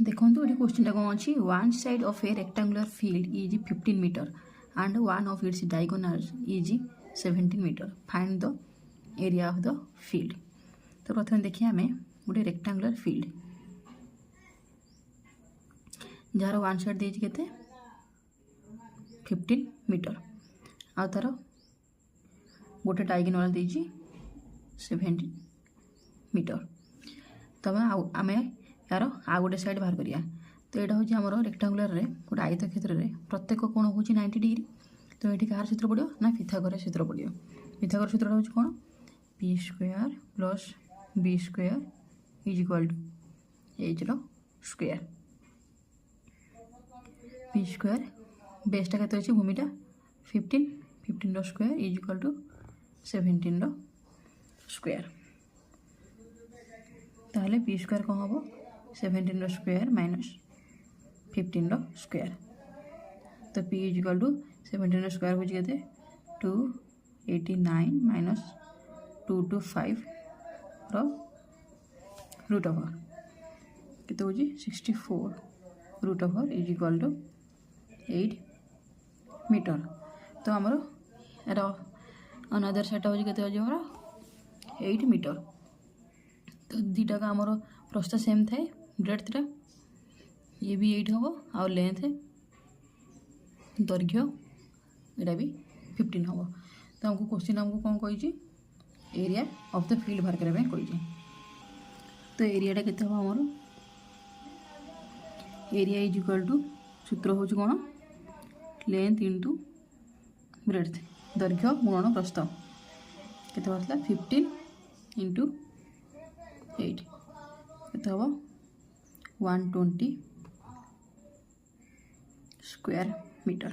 देखो ये क्वेश्चन कौन अच्छी one side of a rectangular field is 15 metre and one of its diagonal is 17 metre find the area of the field. तो प्रथम देखिए आम गोटे रेक्टांगुलर फील्ड जार वन साइड देती के 15 मीटर आ तार गोटे डायगोनल देती 17 मीटर। तो आम यार आ गोटे साइड बाहर करिया। तो यहाँ हूँ आम रेक्टांगुलर गोटे आयत क्षेत्र में प्रत्येक कोण हूँ 90 डिग्री। तो ये कहार सूत्र पड़ो ना पिथागोरस सूत्र पड़ो। पिथागोरस सूत्र हूँ कौन P square plus B square is equal to H रो स्क्वायर। पी स्क्वायर बेसटा के अच्छे भूमिटा 15 15 रो स्क्वायर इज इक्वाल टू 17 रो स्क्वायर। ताहले पी स्क्वायर कौन हम 17 रो स्क्वायर माइनस 15 रो स्क्वायर। तो पी इज इक्वाल टू 17 रो स्क्वायर हो 289 माइनस 225 रो रूट ओवर केते हो 64 root over is equal to 8 metre. तो आमर यार अनदर साइड हो केते हो 8 मीटर। तो दुटा का आमर प्रस्थ सेम थाए ब्रेड्थ ये भी 8 हम आ लेंथ दैर्घ्य यहाँ भी 15 हम। तो हमको क्वेश्चन हमको कौन कही एरिया ऑफ द फील्ड बाहर करने कही। तो एरियाटा केते हम आमर एरिया इज इक्वाल टू सूत्र हूँ कौन लेंथ इंटू ब्रेड्थ दैर्घ्य गुणन प्रस्थ केते बाहर 15 इंटू 8 केते हम 120 स्क्वायर मीटर।